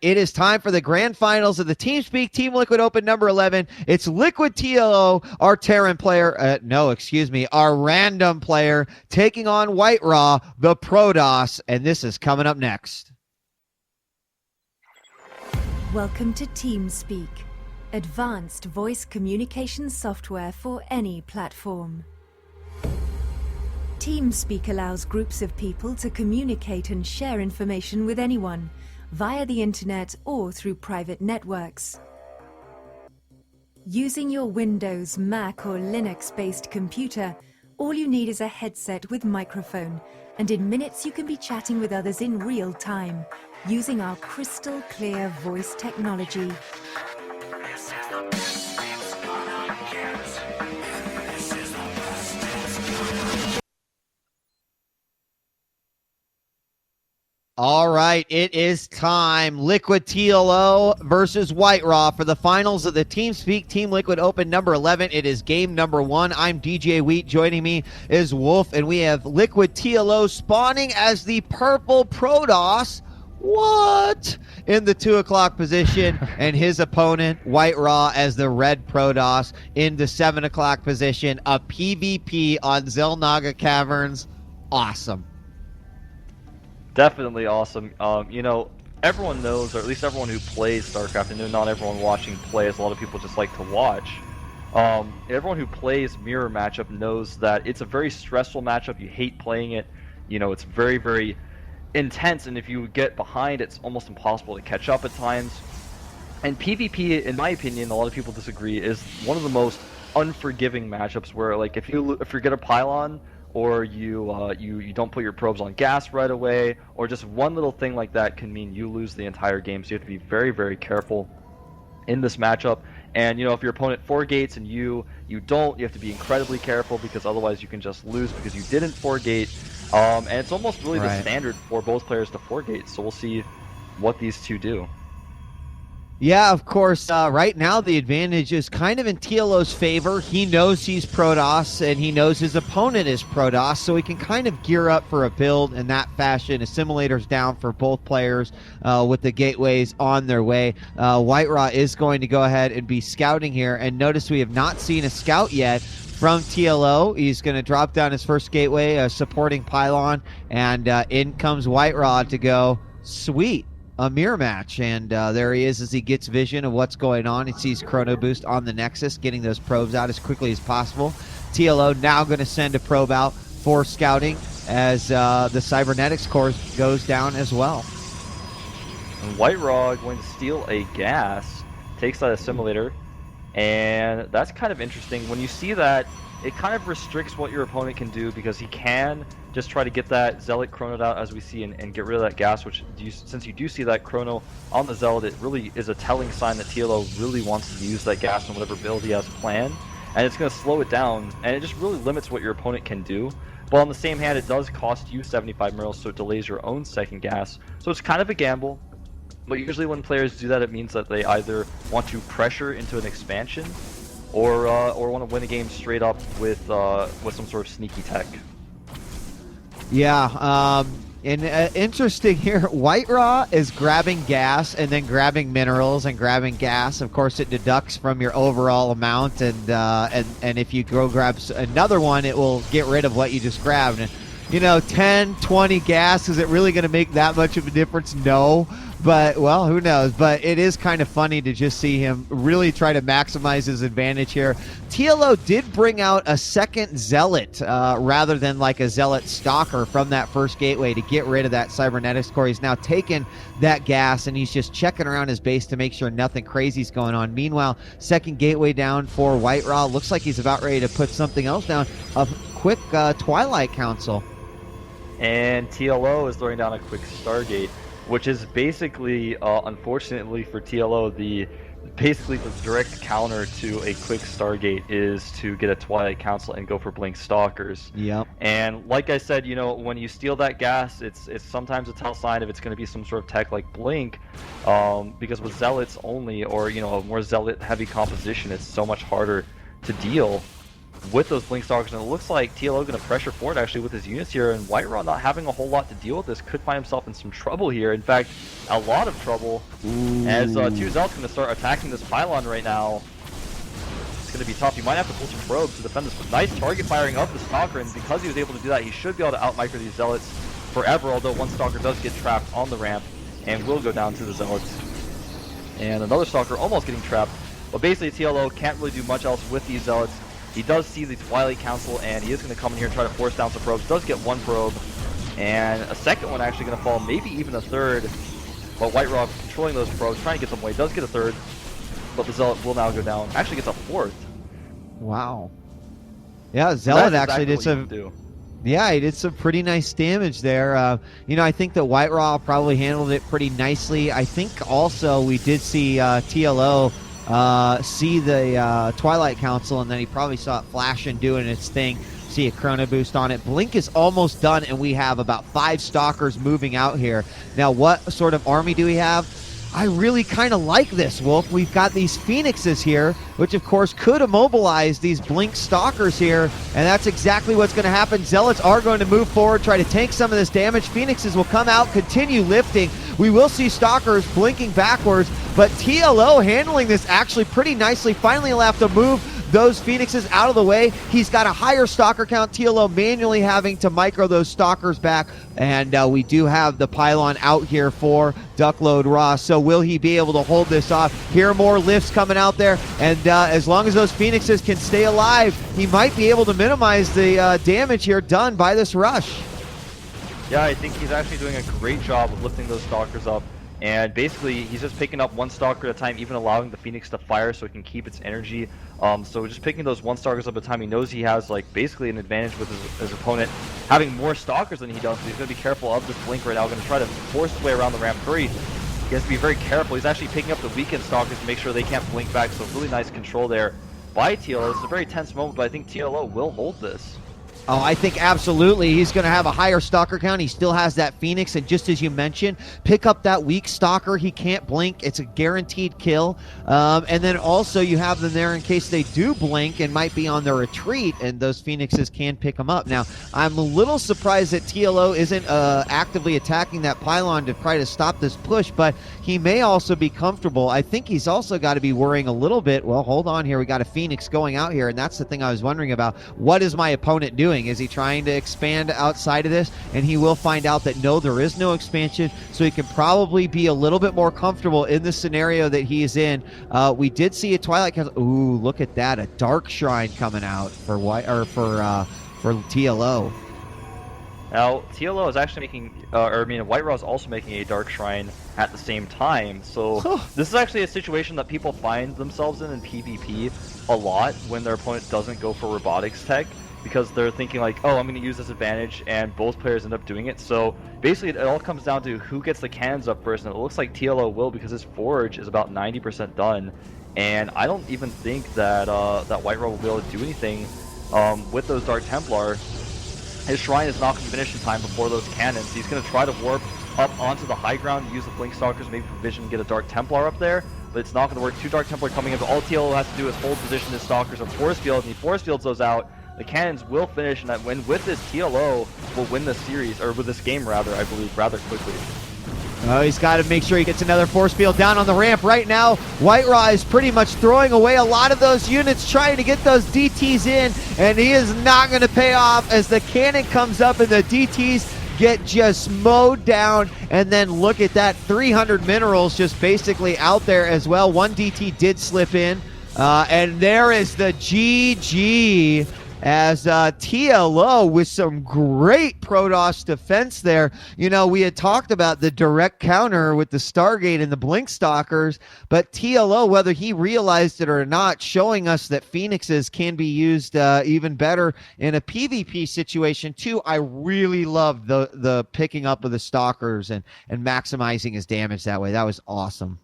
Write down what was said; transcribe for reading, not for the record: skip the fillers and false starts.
It is time for the grand finals of the TeamSpeak Team Liquid Open number 11. It's Liquid TLO, our Terran player, our random player, taking on White-Ra, the Protoss, and this is coming up next. Welcome to TeamSpeak, advanced voice communication software for any platform. TeamSpeak allows groups of people to communicate and share information with anyone, via the internet or through private networks. Using your Windows, Mac or Linux-based computer, all you need is a headset with microphone, and in minutes you can be chatting with others in real time, using our crystal clear voice technology. All right, it is time. Liquid TLO versus White-Ra for the finals of the TeamSpeak Team Liquid Open number 11. It is game number 1. I'm djWHEAT. Joining me is Wolf, and we have Liquid TLO spawning as the purple Protoss. What? In the 2 o'clock position, and his opponent, White-Ra, as the red Protoss in the 7 o'clock position. A PvP on Xel'Naga Caverns. Awesome. Definitely awesome. You know, everyone knows, or at least everyone who plays StarCraft, and not everyone watching plays, a lot of people just like to watch. Everyone who plays mirror matchup knows that it's a very stressful matchup. You hate playing it. You know, it's very, very intense, and if you get behind, it's almost impossible to catch up at times. And PvP, in my opinion, a lot of people disagree, is one of the most unforgiving matchups where, like, if you get a pylon, or you don't put your probes on gas right away, or just one little thing like that can mean you lose the entire game. So you have to be very, very careful in this matchup. And you know, if your opponent 4-gates and you don't, you have to be incredibly careful, because otherwise you can just lose because you didn't 4-gate. And it's almost really the standard for both players to 4-gate. So we'll see what these two do. Yeah, of course, right now the advantage is kind of in TLO's favor. He knows he's Protoss, and he knows his opponent is Protoss, so he can kind of gear up for a build in that fashion. Assimilator's down for both players with the gateways on their way. White-Ra is going to go ahead and be scouting here, and notice we have not seen a scout yet from TLO. He's going to drop down his first gateway, supporting pylon, and in comes White-Ra to go, sweet. A mirror match, and there he is as he gets vision of what's going on. He sees Chrono Boost on the Nexus, getting those probes out as quickly as possible. TLO now going to send a probe out for scouting as the Cybernetics core goes down as well. And White-Ra going to steal a gas, takes that assimilator, and that's kind of interesting. When you see that, it kind of restricts what your opponent can do, because he can just try to get that Zealot chronoed out, as we see, and get rid of that gas, which, since you do see that chrono on the Zealot, it really is a telling sign that TLO really wants to use that gas in whatever build he has planned, and it's going to slow it down, and it just really limits what your opponent can do. But on the same hand, it does cost you 75 mils, so it delays your own second gas, so it's kind of a gamble. But usually when players do that, it means that they either want to pressure into an expansion, or want to win a game straight up with some sort of sneaky tech. Yeah, and interesting here, White-Ra is grabbing gas and then grabbing minerals and grabbing gas. Of course, it deducts from your overall amount, and if you go grab another one, it will get rid of what you just grabbed. And, you know, 10, 20 gas, is it really going to make that much of a difference? No. But, well, who knows? But it is kind of funny to just see him really try to maximize his advantage here. TLO did bring out a second Zealot rather than like a Zealot Stalker from that first gateway to get rid of that Cybernetics core. He's now taken that gas, and he's just checking around his base to make sure nothing crazy is going on. Meanwhile, second gateway down for White-Ra. Looks like he's about ready to put something else down. A quick Twilight Council. And TLO is throwing down a quick Stargate, which is basically, unfortunately for TLO, basically the direct counter to a quick Stargate is to get a Twilight Council and go for Blink Stalkers. Yep. And like I said, you know, when you steal that gas, it's sometimes a tell sign if it's going to be some sort of tech like Blink, because with Zealots only, or, you know, a more Zealot heavy composition, it's so much harder to deal. with those Blink Stalkers, and it looks like TLO going to pressure forward actually with his units here, and White-Ra not having a whole lot to deal with this could find himself in some trouble here. In fact, a lot of trouble, as 2 Zealots going to start attacking this pylon right now. It's going to be tough. He might have to pull some probes to defend this, but nice target firing of the Stalker, and because he was able to do that, he should be able to out-micro these Zealots forever, although one Stalker does get trapped on the ramp and will go down to the Zealots. And another Stalker almost getting trapped, but basically TLO can't really do much else with these Zealots. He does see the Twilight Council, and he is going to come in here and try to force down some probes. Does get 1 probe, and a second one actually going to fall, maybe even a third. But White-Ra controlling those probes, trying to get them away. Does get a third, but the Zealot will now go down. Actually gets a 4th. Wow. Yeah, Zealot actually did some. Yeah, he did some pretty nice damage there. You know, I think that White-Ra probably handled it pretty nicely. I think also we did see TLO see the Twilight Council, and then he probably saw it flashing, doing its thing. See a chrono boost on it. Blink is almost done, and we have about 5 Stalkers moving out here. Now, what sort of army do we have? I really kind of like this, Wolf. We've got these Phoenixes here, which of course could immobilize these Blink Stalkers here, and that's exactly what's going to happen. Zealots are going to move forward, try to tank some of this damage. Phoenixes will come out, continue lifting. We will see Stalkers blinking backwards, but TLO handling this actually pretty nicely. Finally will have to move those Phoenixes out of the way. He's got a higher Stalker count. TLO manually having to micro those Stalkers back, and we do have the pylon out here for Duckload.White-Ra. So will he be able to hold this off? Here are more lifts coming out there, and as long as those Phoenixes can stay alive, he might be able to minimize the damage here done by this rush. Yeah, I think he's actually doing a great job of lifting those Stalkers up. And basically, he's just picking up 1 Stalker at a time, even allowing the Phoenix to fire so it can keep its energy. So just picking those 1 Stalkers up at a time, he knows he has like basically an advantage with his opponent having more Stalkers than he does. So he's going to be careful of this Blink right now. Going to try to force his way around the ramp. He has to be very careful. He's actually picking up the weakened Stalkers to make sure they can't blink back. So really nice control there by TLO. It's a very tense moment, but I think TLO will hold this. Oh, I think absolutely. He's going to have a higher Stalker count. He still has that Phoenix, and just as you mentioned, pick up that weak Stalker. He can't blink. It's a guaranteed kill. And then also you have them there in case they do blink and might be on their retreat, and those Phoenixes can pick them up. Now, I'm a little surprised that TLO isn't actively attacking that pylon to try to stop this push, but he may also be comfortable. I think he's also got to be worrying a little bit. Well, hold on here. We got a Phoenix going out here, and that's the thing I was wondering about. What is my opponent doing? Is he trying to expand outside of this? And he will find out that no, there is no expansion, so he can probably be a little bit more comfortable in the scenario that he is in. We did see a Twilight Council. Ooh, look at that, a Dark Shrine coming out for for TLO. Now, TLO is actually making, White-Ra is also making a Dark Shrine at the same time. So this is actually a situation that people find themselves in PvP a lot when their opponent doesn't go for robotics tech, because they're thinking like, oh, I'm going to use this advantage, and both players end up doing it. So basically it all comes down to who gets the cannons up first, and it looks like TLO will, because his forge is about 90% done, and I don't even think that that White-Ra will be able to do anything with those Dark Templar. His shrine is not going to finish in time before those cannons. He's going to try to warp up onto the high ground, use the Blink Stalkers, maybe for vision, get a Dark Templar up there, but it's not going to work. 2 Dark Templar coming in, but all TLO has to do is hold position his Stalkers on force field, and he force fields those out. The cannons will finish, and that win with this, TLO will win the series, or with this game rather, I believe, rather quickly. Oh, he's got to make sure he gets another force field down on the ramp right now. White-Ra is pretty much throwing away a lot of those units, trying to get those DTs in, and he is not going to pay off as the cannon comes up and the DTs get just mowed down. And then look at that, 300 minerals just basically out there as well. 1 DT did slip in, and there is the GG. As TLO with some great Protoss defense there. You know, we had talked about the direct counter with the Stargate and the Blink Stalkers, but TLO, whether he realized it or not, showing us that Phoenixes can be used even better in a PvP situation too. I really loved the picking up of the Stalkers and maximizing his damage that way. That was awesome.